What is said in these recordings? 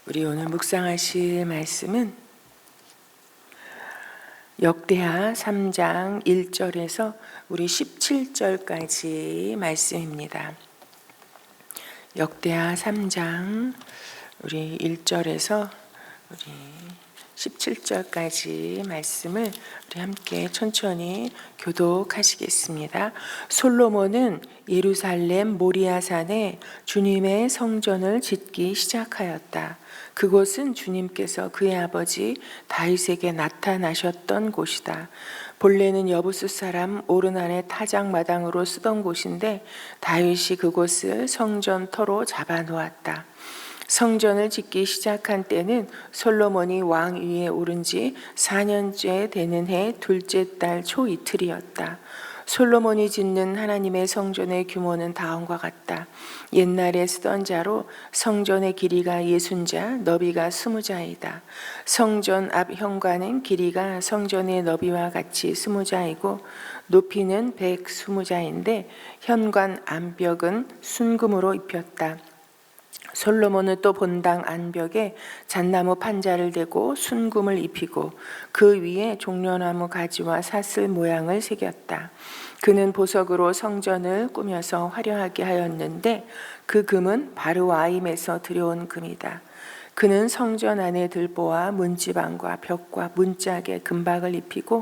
우리 오늘 묵상하실 말씀은 역대하 3장 1절에서 우리 17절까지 말씀입니다. 역대하 3장 우리 1절에서 우리 17절까지 말씀을 우리 함께 천천히 교독하시겠습니다. 솔로몬은 예루살렘 모리아산에 주님의 성전을 짓기 시작하였다. 그곳은 주님께서 그의 아버지 다윗에게 나타나셨던 곳이다. 본래는 여부스 사람 오르난의 타작마당으로 쓰던 곳인데 다윗이 그곳을 성전터로 잡아놓았다. 성전을 짓기 시작한 때는 솔로몬이 왕 위에 오른 지 4년째 되는 해 둘째 달 초이틀이었다. 솔로몬이 짓는 하나님의 성전의 규모는 다음과 같다. 옛날에 쓰던 자로 성전의 길이가 60자, 너비가 20자이다. 성전 앞 현관은 길이가 성전의 너비와 같이 20자이고 높이는 120자인데 현관 안벽은 순금으로 입혔다. 솔로몬은 또 본당 안벽에 잣나무 판자를 대고 순금을 입히고 그 위에 종려나무 가지와 사슬 모양을 새겼다. 그는 보석으로 성전을 꾸며서 화려하게 하였는데 그 금은 바르와임에서 들여온 금이다. 그는 성전 안에 들보와 문지방과 벽과 문짝에 금박을 입히고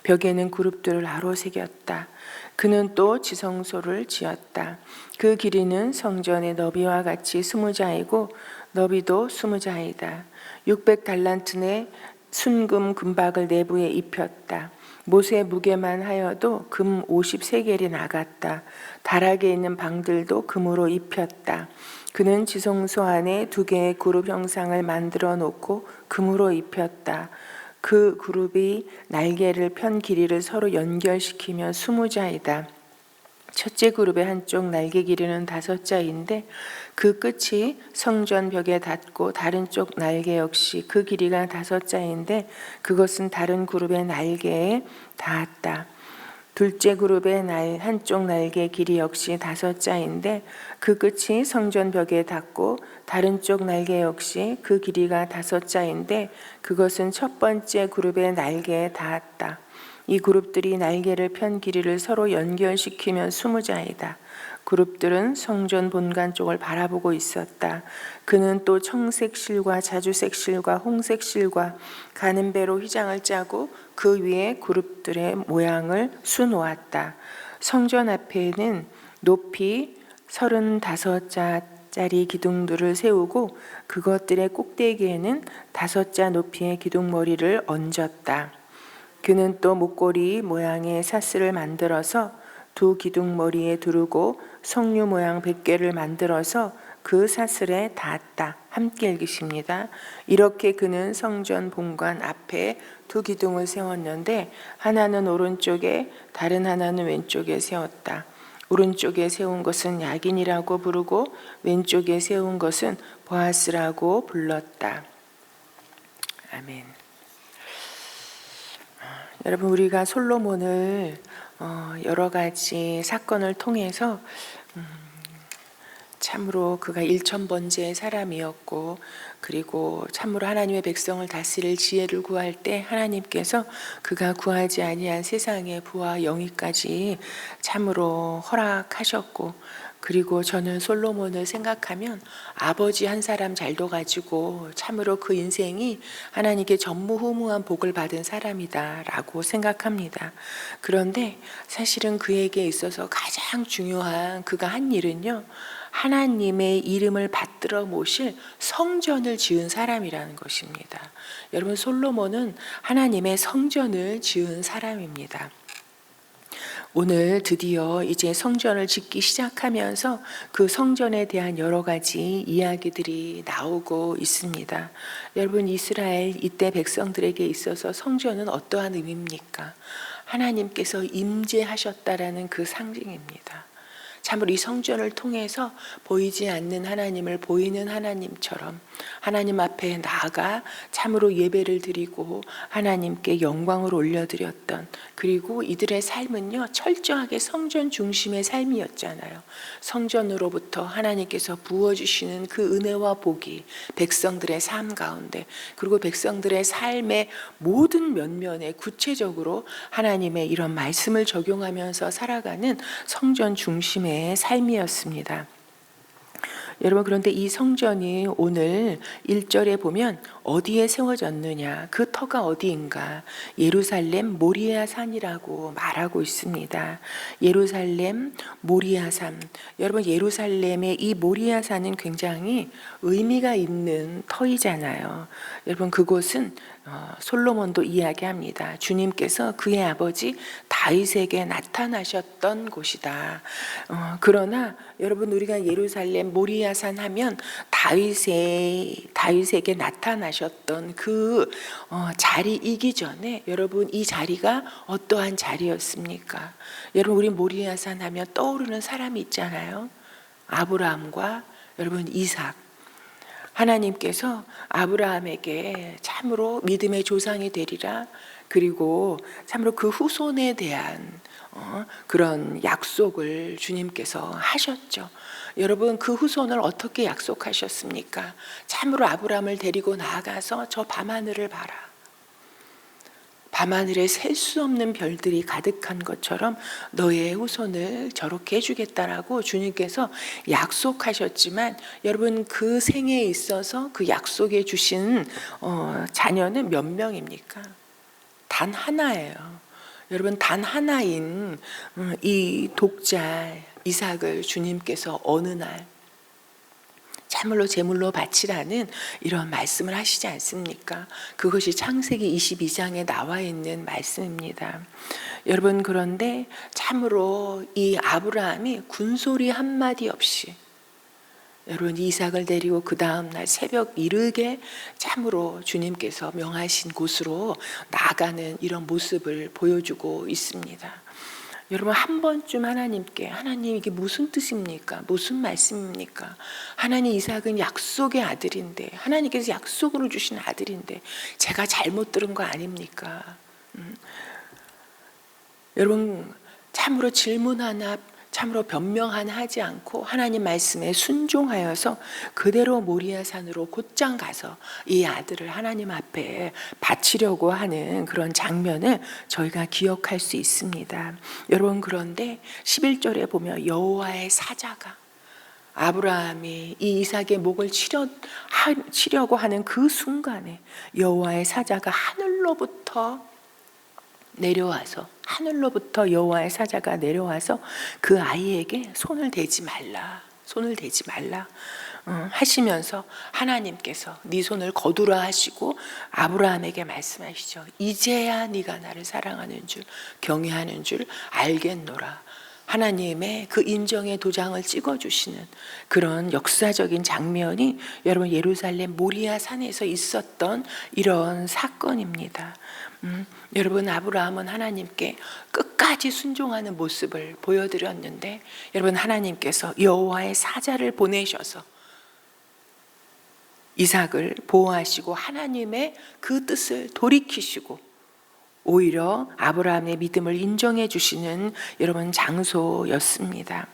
벽에는 그룹들을 아로 새겼다. 그는 또 지성소를 지었다. 그 길이는 성전의 너비와 같이 20자이고 너비도 20자이다. 600달란트의 순금 금박을 내부에 입혔다. 못의 무게만 하여도 금 50세겔이 나갔다. 다락에 있는 방들도 금으로 입혔다. 그는 지성소 안에 2개의 그룹 형상을 만들어 놓고 금으로 입혔다. 그 그룹이 날개를 편 길이를 서로 연결시키며 20자이다. 첫째 그룹의 한쪽 날개 길이는 5자인데 그 끝이 성전 벽에 닿고 다른 쪽 날개 역시 그 길이가 5자인데 그것은 다른 그룹의 날개에 닿았다. 둘째 그룹의 한쪽 날개 길이 역시 5자인데 그 끝이 성전 벽에 닿고 다른 쪽 날개 역시 그 길이가 5자인데 그것은 첫 번째 그룹의 날개에 닿았다. 이 그룹들이 날개를 편 길이를 서로 연결시키면 20자이다. 그룹들은 성전 본관 쪽을 바라보고 있었다. 그는 또 청색 실과 자주색 실과 홍색 실과 가는 배로 휘장을 짜고 그 위에 그룹들의 모양을 수놓았다. 성전 앞에는 높이 35자짜리 기둥들을 세우고 그것들의 꼭대기에는 5자 높이의 기둥머리를 얹었다. 그는 또 목걸이 모양의 사슬을 만들어서 2 기둥머리에 두르고 석류 모양 100개를 만들어서 그 사슬에 닿았다. 함께 읽으십니다. 이렇게 그는 성전 본관 앞에 2 기둥을 세웠는데 하나는 오른쪽에 다른 하나는 왼쪽에 세웠다. 오른쪽에 세운 것은 야긴이라고 부르고 왼쪽에 세운 것은 보아스라고 불렀다. 아멘. 여러분, 우리가 솔로몬을 여러 가지 사건을 통해서 참으로 그가 일천번제의 사람이었고 그리고 참으로 하나님의 백성을 다스릴 지혜를 구할 때 하나님께서 그가 구하지 아니한 세상의 부와 영예까지 참으로 허락하셨고 그리고 저는 솔로몬을 생각하면 아버지 한 사람 잘도 가지고 참으로 그 인생이 하나님께 전무후무한 복을 받은 사람이다라고 생각합니다. 그런데 사실은 그에게 있어서 가장 중요한 그가 한 일은요. 하나님의 이름을 받들어 모실 성전을 지은 사람이라는 것입니다. 여러분, 솔로몬은 하나님의 성전을 지은 사람입니다. 오늘 드디어 이제 성전을 짓기 시작하면서 그 성전에 대한 여러 가지 이야기들이 나오고 있습니다. 여러분, 이스라엘 이때 백성들에게 있어서 성전은 어떠한 의미입니까? 하나님께서 임재하셨다라는 그 상징입니다. 참으로 이 성전을 통해서 보이지 않는 하나님을 보이는 하나님처럼 하나님 앞에 나아가 참으로 예배를 드리고 하나님께 영광을 올려드렸던, 그리고 이들의 삶은요 철저하게 성전 중심의 삶이었잖아요. 성전으로부터 하나님께서 부어주시는 그 은혜와 복이 백성들의 삶 가운데, 그리고 백성들의 삶의 모든 면면에 구체적으로 하나님의 이런 말씀을 적용하면서 살아가는 성전 중심의 삶이었습니다. 여러분, 그런데 이 성전이 오늘 1절에 보면 어디에 세워졌느냐, 그 터가 어디인가, 예루살렘 모리아 산이라고 말하고 있습니다. 예루살렘 모리아 산. 여러분, 예루살렘의 이 모리아 산은 굉장히 의미가 있는 터이잖아요. 여러분, 그곳은 솔로몬도 이야기합니다. 주님께서 그의 아버지 다윗에게 나타나셨던 곳이다. 그러나 여러분, 우리가 예루살렘 모리아산 하면 다윗에게 나타나셨던 그 자리이기 전에 여러분, 이 자리가 어떠한 자리였습니까? 여러분, 우리 모리아산 하면 떠오르는 사람이 있잖아요. 아브라함과 여러분 이삭. 하나님께서 아브라함에게 참으로 믿음의 조상이 되리라, 그리고 참으로 그 후손에 대한 그런 약속을 주님께서 하셨죠. 여러분, 그 후손을 어떻게 약속하셨습니까? 참으로 아브라함을 데리고 나아가서 저 밤하늘을 봐라. 밤하늘에 셀 수 없는 별들이 가득한 것처럼 너의 후손을 저렇게 해주겠다라고 주님께서 약속하셨지만, 여러분, 그 생에 있어서 그 약속해 주신 자녀는 몇 명입니까? 단 하나예요. 여러분, 단 하나인 이 독자 이삭을 주님께서 어느 날 참으로 제물로 바치라는 이런 말씀을 하시지 않습니까? 그것이 창세기 22장에 나와 있는 말씀입니다. 여러분, 그런데 참으로 이 아브라함이 군소리 한마디 없이 여러분 이삭을 데리고 그 다음날 새벽 이르게 참으로 주님께서 명하신 곳으로 나아가는 이런 모습을 보여주고 있습니다. 여러분, 한 번쯤 하나님께, 하나님 이게 무슨 뜻입니까? 무슨 말씀입니까? 하나님, 이삭은 약속의 아들인데, 하나님께서 약속으로 주신 아들인데 제가 잘못 들은 거 아닙니까? 여러분, 참으로 질문 하나, 참으로 변명 하나 하지 않고 하나님 말씀에 순종하여서 그대로 모리아산으로 곧장 가서 이 아들을 하나님 앞에 바치려고 하는 그런 장면을 저희가 기억할 수 있습니다. 여러분, 그런데 11절에 보면 여호와의 사자가 아브라함이 이 이삭의 목을 치려고 하는 그 순간에 여호와의 사자가 하늘로부터 여호와의 사자가 내려와서 그 아이에게 손을 대지 말라 하시면서 하나님께서 네 손을 거두라 하시고 아브라함에게 말씀하시죠. 이제야 네가 나를 사랑하는 줄 경외하는 줄 알겠노라. 하나님의 그 인정의 도장을 찍어주시는 그런 역사적인 장면이 여러분 예루살렘 모리아 산에서 있었던 이런 사건입니다. 여러분, 아브라함은 하나님께 끝까지 순종하는 모습을 보여드렸는데, 여러분, 하나님께서 여호와의 사자를 보내셔서 이삭을 보호하시고 하나님의 그 뜻을 돌이키시고 오히려 아브라함의 믿음을 인정해 주시는 여러분 장소였습니다.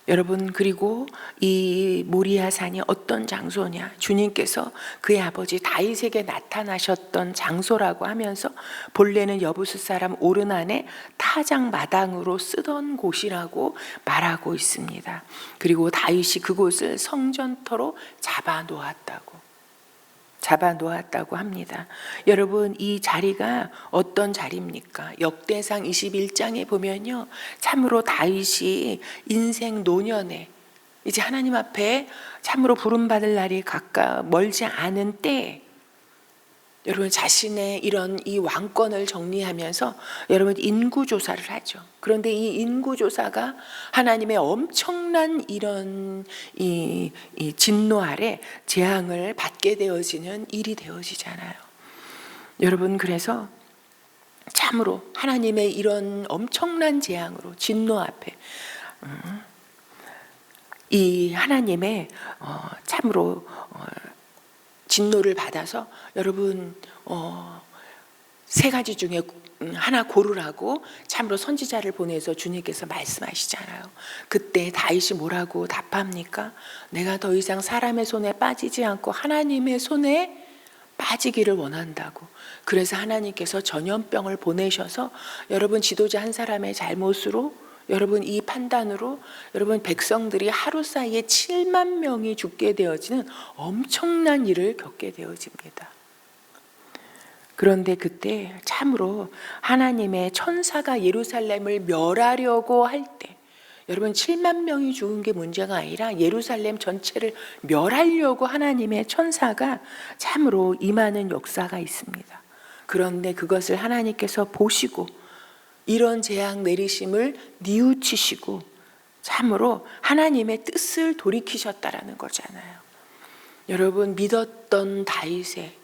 여러분, 그리고 이 모리아 산이 어떤 장소냐, 주님께서 그의 아버지 다윗에게 나타나셨던 장소라고 하면서 본래는 여부스 사람 오르난의 타작 마당으로 쓰던 곳이라고 말하고 있습니다. 그리고 다윗이 그곳을 성전터로 잡아놓았다고 합니다. 여러분, 이 자리가 어떤 자리입니까? 역대상 21장에 보면요, 참으로 다윗이 인생 노년에 이제 하나님 앞에 참으로 부름받을 날이 멀지 않은 때에 여러분 자신의 이런 이 왕권을 정리하면서 여러분 인구조사를 하죠. 그런데 이 인구조사가 하나님의 엄청난 이런 이 진노 아래 재앙을 받게 되어지는 일이 되어지잖아요. 여러분, 그래서 참으로 하나님의 이런 엄청난 재앙으로 진노 앞에 이 하나님의 참으로 진노를 받아서 여러분 세 가지 중에 하나 고르라고 참으로 선지자를 보내서 주님께서 말씀하시잖아요. 그때 다윗이 뭐라고 답합니까? 내가 더 이상 사람의 손에 빠지지 않고 하나님의 손에 빠지기를 원한다고. 그래서 하나님께서 전염병을 보내셔서 여러분 지도자 한 사람의 잘못으로 여러분 이 판단으로 여러분 백성들이 하루 사이에 7만 명이 죽게 되어지는 엄청난 일을 겪게 되어집니다. 그런데 그때 참으로 하나님의 천사가 예루살렘을 멸하려고 할 때 여러분 7만 명이 죽은 게 문제가 아니라 예루살렘 전체를 멸하려고 하나님의 천사가 참으로 임하는 역사가 있습니다. 그런데 그것을 하나님께서 보시고 이런 재앙 내리심을 뉘우치시고 참으로 하나님의 뜻을 돌이키셨다라는 거잖아요. 여러분 믿었던 다윗의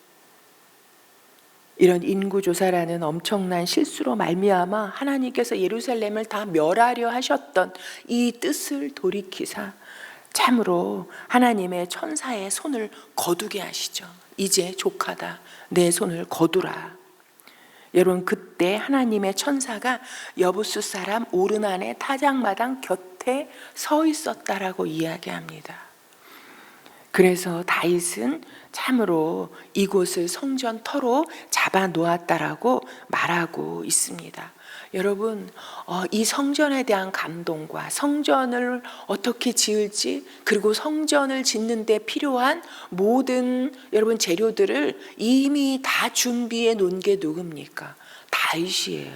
이런 인구조사라는 엄청난 실수로 말미암아 하나님께서 예루살렘을 다 멸하려 하셨던 이 뜻을 돌이키사 참으로 하나님의 천사의 손을 거두게 하시죠. 이제 족하다. 내 손을 거두라. 여러분 그때 하나님의 천사가 여부수 사람 오르난의 타작마당 곁에 서 있었다라고 이야기합니다. 그래서 다윗은 참으로 이곳을 성전터로 잡아 놓았다라고 말하고 있습니다. 여러분 이 성전에 대한 감동과 성전을 어떻게 지을지 그리고 성전을 짓는 데 필요한 모든 여러분 재료들을 이미 다 준비해 놓은 게 누굽니까? 다윗이에요.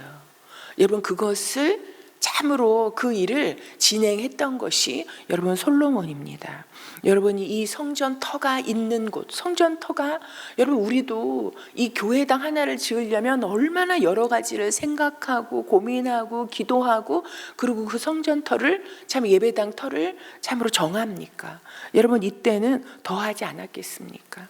여러분 그것을 참으로 그 일을 진행했던 것이 여러분 솔로몬입니다. 여러분이 이 성전터가 있는 곳, 성전터가 여러분 우리도 이 교회당 하나를 지으려면 얼마나 여러 가지를 생각하고 고민하고 기도하고 그리고 그 성전터를 참 예배당 터를 참으로 정합니까? 여러분 이때는 더하지 않았겠습니까?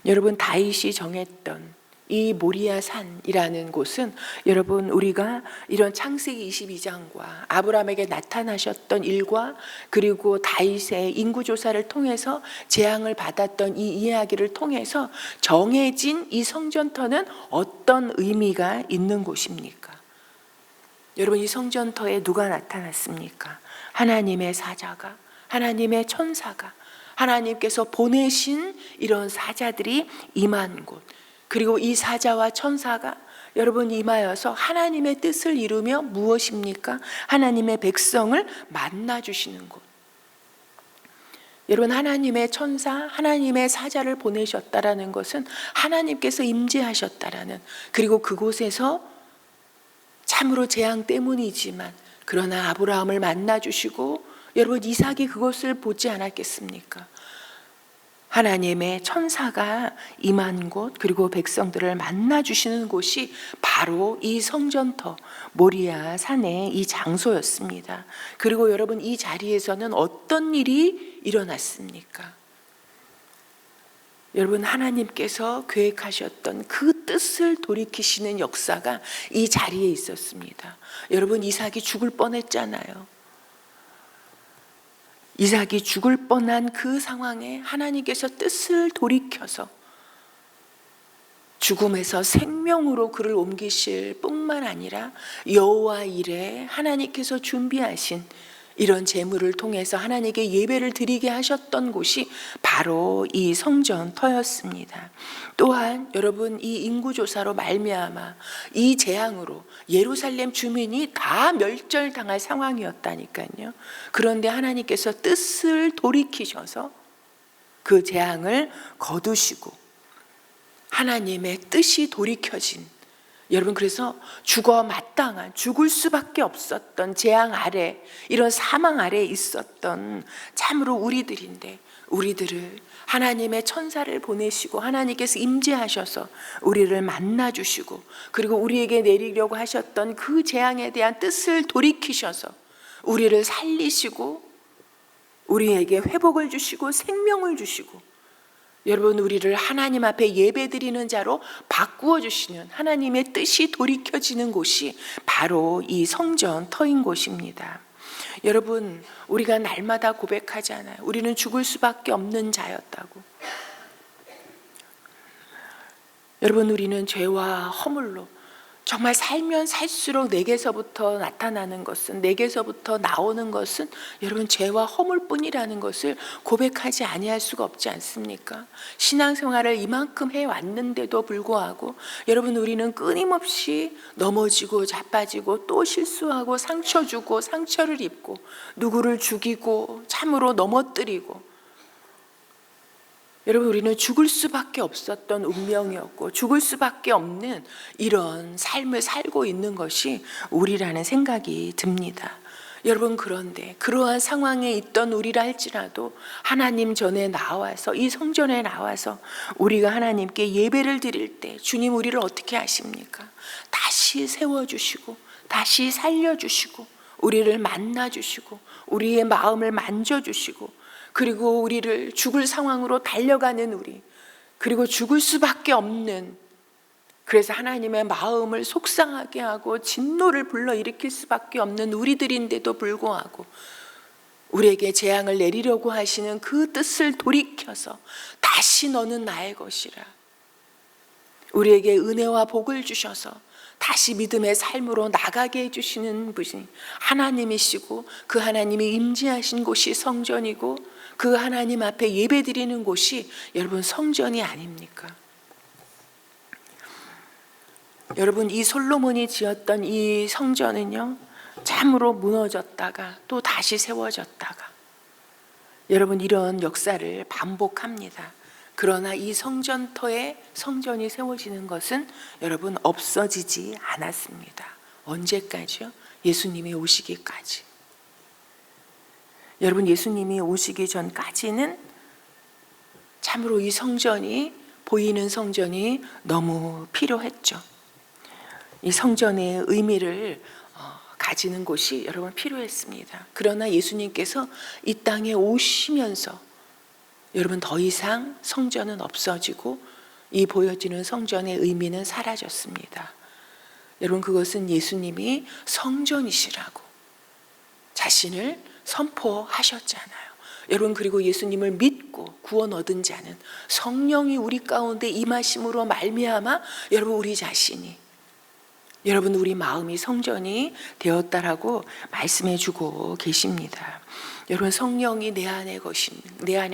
여러분 다윗이 정했던 이 모리아 산이라는 곳은 여러분 우리가 이런 창세기 22장과 아브라함에게 나타나셨던 일과 그리고 다윗의 인구조사를 통해서 재앙을 받았던 이 이야기를 통해서 정해진 이 성전터는 어떤 의미가 있는 곳입니까? 여러분 이 성전터에 누가 나타났습니까? 하나님의 사자가, 하나님의 천사가, 하나님께서 보내신 이런 사자들이 임한 곳, 그리고 이 사자와 천사가 여러분 임하여서 하나님의 뜻을 이루며 무엇입니까? 하나님의 백성을 만나주시는 곳. 여러분 하나님의 천사, 하나님의 사자를 보내셨다라는 것은 하나님께서 임재하셨다라는, 그리고 그곳에서 참으로 재앙 때문이지만 그러나 아브라함을 만나주시고 여러분 이삭이 그것을 보지 않았겠습니까? 하나님의 천사가 임한 곳 그리고 백성들을 만나주시는 곳이 바로 이 성전터 모리아 산의 이 장소였습니다. 그리고 여러분 이 자리에서는 어떤 일이 일어났습니까? 여러분 하나님께서 계획하셨던 그 뜻을 돌이키시는 역사가 이 자리에 있었습니다. 여러분 이삭이 죽을 뻔했잖아요. 이삭이 죽을 뻔한 그 상황에 하나님께서 뜻을 돌이켜서 죽음에서 생명으로 그를 옮기실 뿐만 아니라 여호와 일에 하나님께서 준비하신 이런 제물을 통해서 하나님께 예배를 드리게 하셨던 곳이 바로 이 성전터였습니다. 또한 여러분 이 인구조사로 말미암아 이 재앙으로 예루살렘 주민이 다 멸절당할 상황이었다니까요. 그런데 하나님께서 뜻을 돌이키셔서 그 재앙을 거두시고 하나님의 뜻이 돌이켜진, 여러분 그래서 죽어 마땅한, 죽을 수밖에 없었던 재앙 아래, 이런 사망 아래에 있었던 참으로 우리들인데 우리들을 하나님의 천사를 보내시고 하나님께서 임재하셔서 우리를 만나주시고 그리고 우리에게 내리려고 하셨던 그 재앙에 대한 뜻을 돌이키셔서 우리를 살리시고 우리에게 회복을 주시고 생명을 주시고 여러분 우리를 하나님 앞에 예배드리는 자로 바꾸어 주시는 하나님의 뜻이 돌이켜지는 곳이 바로 이 성전터인 곳입니다. 여러분, 우리가 날마다 고백하잖아요. 우리는 죽을 수밖에 없는 자였다고. 여러분, 우리는 죄와 허물로 정말 살면 살수록 내게서부터 나타나는 것은, 내게서부터 나오는 것은 여러분 죄와 허물뿐이라는 것을 고백하지 아니할 수가 없지 않습니까? 신앙생활을 이만큼 해왔는데도 불구하고 여러분, 우리는 끊임없이 넘어지고 자빠지고 또 실수하고 상처 주고 상처를 입고 누구를 죽이고 참으로 넘어뜨리고, 여러분, 우리는 죽을 수밖에 없었던 운명이었고 죽을 수밖에 없는 이런 삶을 살고 있는 것이 우리라는 생각이 듭니다. 여러분, 그런데 그러한 상황에 있던 우리라 할지라도 하나님 전에 나와서, 이 성전에 나와서 우리가 하나님께 예배를 드릴 때 주님 우리를 어떻게 하십니까? 다시 세워주시고 다시 살려주시고 우리를 만나주시고 우리의 마음을 만져주시고, 그리고 우리를 죽을 상황으로 달려가는 우리, 그리고 죽을 수밖에 없는, 그래서 하나님의 마음을 속상하게 하고 진노를 불러일으킬 수밖에 없는 우리들인데도 불구하고 우리에게 재앙을 내리려고 하시는 그 뜻을 돌이켜서 다시 너는 나의 것이라, 우리에게 은혜와 복을 주셔서 다시 믿음의 삶으로 나가게 해주시는 분이 하나님이시고, 그 하나님이 임재하신 곳이 성전이고 그 하나님 앞에 예배드리는 곳이 여러분 성전이 아닙니까? 여러분, 이 솔로몬이 지었던 이 성전은요, 참으로 무너졌다가 또 다시 세워졌다가, 여러분 이런 역사를 반복합니다. 그러나 이 성전터에 성전이 세워지는 것은 여러분 없어지지 않았습니다. 언제까지요? 예수님이 오시기까지. 여러분, 예수님이 오시기 전까지는 참으로 이 성전이, 보이는 성전이 너무 필요했죠. 이 성전의 의미를 가지는 곳이 여러분 필요했습니다. 그러나 예수님께서 이 땅에 오시면서 여러분 더 이상 성전은 없어지고 이 보여지는 성전의 의미는 사라졌습니다. 여러분, 그것은 예수님이 성전이시라고 자신을 선포하셨잖아요. 여러분, 그리고 예수님을 믿고 구원 얻은 자는 성령이 우리 가운데 임하심으로 말미암아 여러분 우리 자신이, 여러분 우리 마음이 성전이 되었다라고 말씀해 주고 계십니다. 여러분, 성령이 내 안에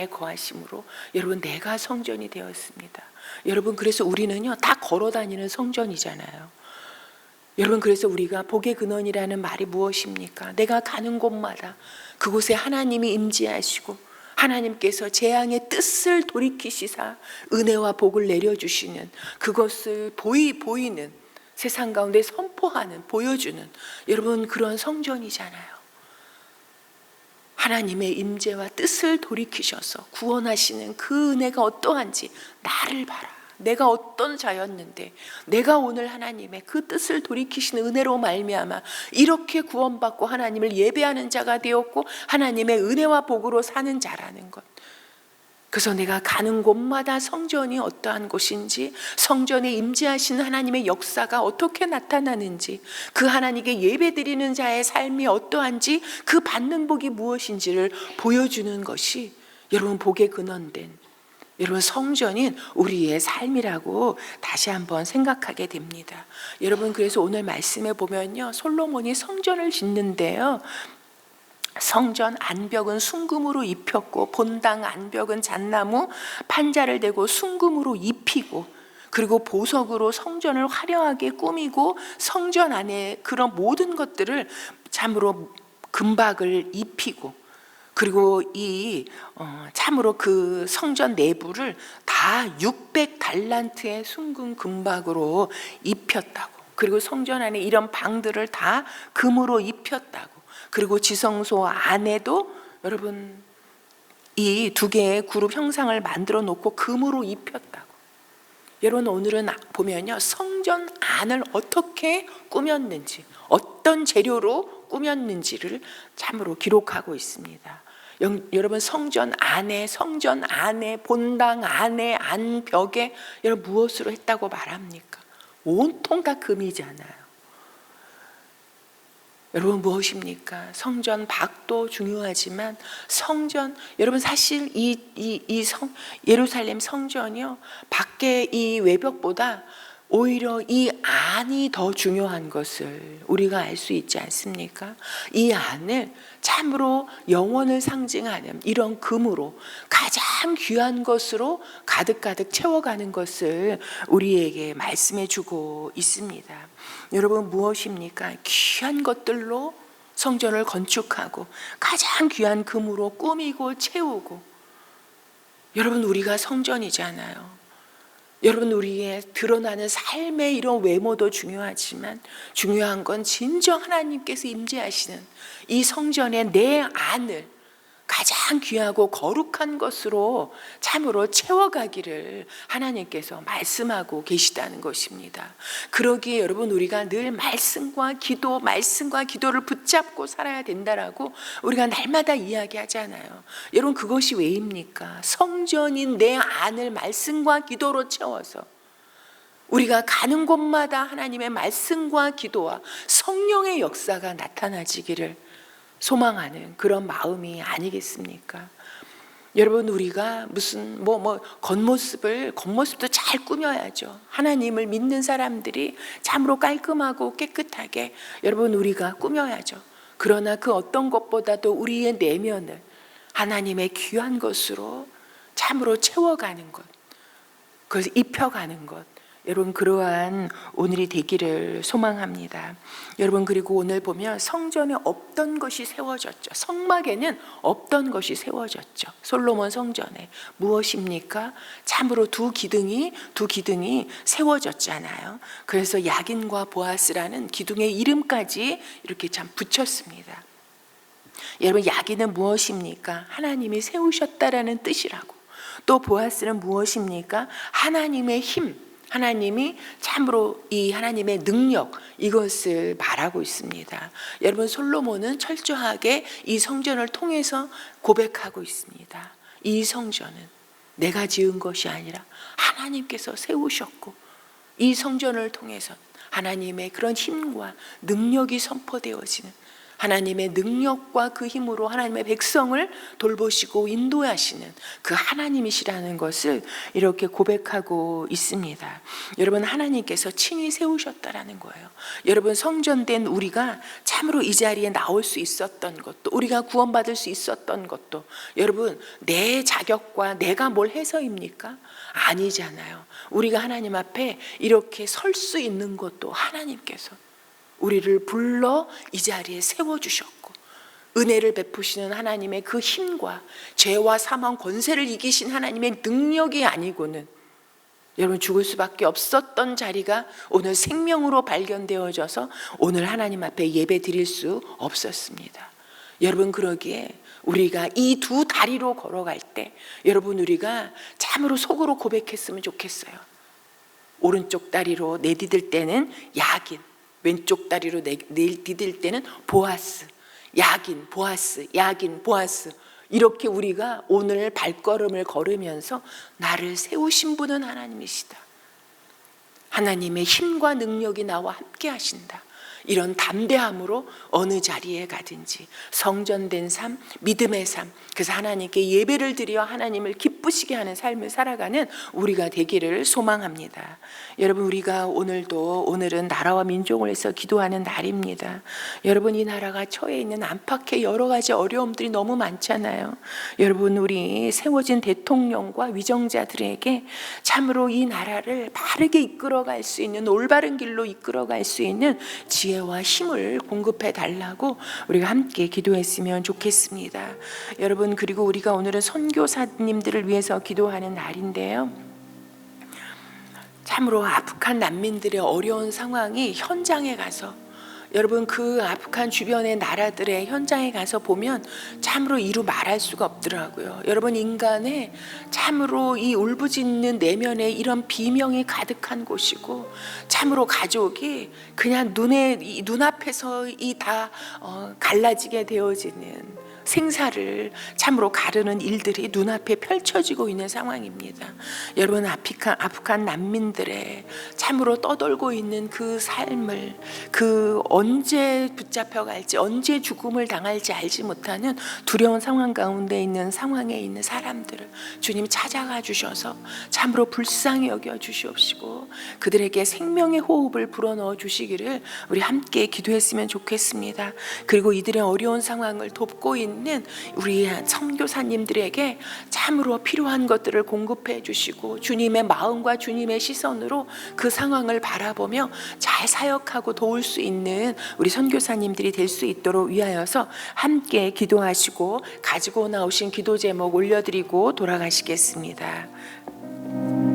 거하심으로 여러분 내가 성전이 되었습니다. 여러분, 그래서 우리는요 다 걸어 다니는 성전이잖아요. 여러분, 그래서 우리가 복의 근원이라는 말이 무엇입니까? 내가 가는 곳마다 그곳에 하나님이 임재하시고 하나님께서 재앙의 뜻을 돌이키시사 은혜와 복을 내려주시는, 그것을 보이는, 세상 가운데 선포하는, 보여주는 여러분 그런 성전이잖아요. 하나님의 임재와 뜻을 돌이키셔서 구원하시는 그 은혜가 어떠한지 나를 봐라. 내가 어떤 자였는데 내가 오늘 하나님의 그 뜻을 돌이키시는 은혜로 말미암아 이렇게 구원받고 하나님을 예배하는 자가 되었고 하나님의 은혜와 복으로 사는 자라는 것. 그래서 내가 가는 곳마다 성전이 어떠한 곳인지, 성전에 임재하시는 하나님의 역사가 어떻게 나타나는지, 그 하나님께 예배드리는 자의 삶이 어떠한지, 그 받는 복이 무엇인지를 보여주는 것이 여러분 복의 근원된 여러분 성전인 우리의 삶이라고 다시 한번 생각하게 됩니다. 여러분, 그래서 오늘 말씀에 보면요, 솔로몬이 성전을 짓는데요, 성전 안벽은 순금으로 입혔고 본당 안벽은 잣나무 판자를 대고 순금으로 입히고, 그리고 보석으로 성전을 화려하게 꾸미고 성전 안에 그런 모든 것들을 참으로 금박을 입히고, 그리고 참으로 그 성전 내부를 다 600달란트의 순금 금박으로 입혔다고. 그리고 성전 안에 이런 방들을 다 금으로 입혔다고. 그리고 지성소 안에도 여러분 이 두 개의 그룹 형상을 만들어 놓고 금으로 입혔다고. 여러분, 오늘은 보면요, 성전 안을 어떻게 꾸몄는지, 어떤 재료로 꾸몄는지를 참으로 기록하고 있습니다. 여러분, 성전 안에, 본당 안에, 안벽에 여러분 무엇으로 했다고 말합니까? 온통 다 금이잖아요. 여러분 무엇입니까? 성전 밖도 중요하지만 성전, 여러분 사실 예루살렘 성전이요, 밖에 이 외벽보다 오히려 이 안이 더 중요한 것을 우리가 알 수 있지 않습니까? 이 안을 참으로 영혼을 상징하는 이런 금으로 가장 귀한 것으로 가득가득 채워가는 것을 우리에게 말씀해 주고 있습니다. 여러분 무엇입니까? 귀한 것들로 성전을 건축하고 가장 귀한 금으로 꾸미고 채우고, 여러분 우리가 성전이잖아요. 여러분 우리의 드러나는 삶의 이런 외모도 중요하지만 중요한 건 진정 하나님께서 임재하시는 이 성전의 내 안을 가장 귀하고 거룩한 것으로 참으로 채워가기를 하나님께서 말씀하고 계시다는 것입니다. 그러기에 여러분 우리가 늘 말씀과 기도를 붙잡고 살아야 된다라고 우리가 날마다 이야기하잖아요. 여러분 그것이 왜입니까? 성전인 내 안을 말씀과 기도로 채워서 우리가 가는 곳마다 하나님의 말씀과 기도와 성령의 역사가 나타나지기를 소망하는 그런 마음이 아니겠습니까? 여러분 우리가 무슨 겉모습도 잘 꾸며야죠. 하나님을 믿는 사람들이 참으로 깔끔하고 깨끗하게 여러분 우리가 꾸며야죠. 그러나 그 어떤 것보다도 우리의 내면을 하나님의 귀한 것으로 참으로 채워가는 것, 그것을 입혀가는 것, 여러분 그러한 오늘이 되기를 소망합니다. 여러분 그리고 오늘 보면 성전에 없던 것이 세워졌죠. 성막에는 없던 것이 세워졌죠. 솔로몬 성전에 무엇입니까? 참으로 두 기둥이 세워졌잖아요. 그래서 야긴과 보아스라는 기둥의 이름까지 이렇게 참 붙였습니다. 여러분 야긴은 무엇입니까? 하나님이 세우셨다라는 뜻이라고. 또 보아스는 무엇입니까? 하나님의 힘, 하나님이 참으로 이 하나님의 능력, 이것을 말하고 있습니다. 여러분 솔로몬은 철저하게 이 성전을 통해서 고백하고 있습니다. 이 성전은 내가 지은 것이 아니라 하나님께서 세우셨고, 이 성전을 통해서 하나님의 그런 힘과 능력이 선포되어지는, 하나님의 능력과 그 힘으로 하나님의 백성을 돌보시고 인도하시는 그 하나님이시라는 것을 이렇게 고백하고 있습니다. 여러분 하나님께서 친히 세우셨다라는 거예요. 여러분 성전된 우리가 참으로 이 자리에 나올 수 있었던 것도, 우리가 구원받을 수 있었던 것도, 여러분 내 자격과 내가 뭘 해서입니까? 아니잖아요. 우리가 하나님 앞에 이렇게 설 수 있는 것도 하나님께서 우리를 불러 이 자리에 세워주셨고, 은혜를 베푸시는 하나님의 그 힘과 죄와 사망 권세를 이기신 하나님의 능력이 아니고는 여러분 죽을 수밖에 없었던 자리가 오늘 생명으로 발견되어져서 오늘 하나님 앞에 예배 드릴 수 없었습니다. 여러분 그러기에 우리가 이 두 다리로 걸어갈 때 여러분 우리가 참으로 속으로 고백했으면 좋겠어요. 오른쪽 다리로 내디딜 때는 야긴, 왼쪽 다리로 내디딜 때는 보아스, 야긴, 보아스, 야긴, 보아스. 이렇게 우리가 오늘 발걸음을 걸으면서 나를 세우신 분은 하나님이시다. 하나님의 힘과 능력이 나와 함께 하신다. 이런 담대함으로 어느 자리에 가든지 성전된 삶, 믿음의 삶, 그래서 하나님께 예배를 드려 하나님을 기쁘시게 하는 삶을 살아가는 우리가 되기를 소망합니다. 여러분 우리가 오늘은 나라와 민족을 위해서 기도하는 날입니다. 여러분 이 나라가 처해 있는 안팎의 여러 가지 어려움들이 너무 많잖아요. 여러분 우리 세워진 대통령과 위정자들에게 참으로 이 나라를 바르게 이끌어갈 수 있는, 올바른 길로 이끌어갈 수 있는 지혜와 힘을 공급해 달라고 우리가 함께 기도했으면 좋겠습니다. 여러분 그리고 우리가 오늘은 선교사님들을 위해서 기도하는 날인데요. 참으로 아프간 난민들의 어려운 상황이 현장에 가서, 여러분 그 아프간 주변의 나라들의 현장에 가서 보면 참으로 이루 말할 수가 없더라고요. 여러분 인간의 참으로 이 울부짖는 내면에 이런 비명이 가득한 곳이고, 참으로 가족이 그냥 눈앞에서 다 갈라지게 되어지는, 생사를 참으로 가르는 일들이 눈앞에 펼쳐지고 있는 상황입니다. 여러분, 아프간 난민들의 참으로 떠돌고 있는 그 삶을, 그 언제 붙잡혀갈지, 언제 죽음을 당할지 알지 못하는 두려운 상황 가운데 있는 상황에 있는 사람들을 주님이 찾아가 주셔서 참으로 불쌍히 여겨 주시옵시고 그들에게 생명의 호흡을 불어넣어 주시기를 우리 함께 기도했으면 좋겠습니다. 그리고 이들의 어려운 상황을 돕고 있는 우리 선교사님들에게 참으로 필요한 것들을 공급해 주시고 주님의 마음과 주님의 시선으로 그 상황을 바라보며 잘 사역하고 도울 수 있는 우리 선교사님들이 될 수 있도록 위하여서 함께 기도하시고 가지고 나오신 기도 제목 올려드리고 돌아가시겠습니다.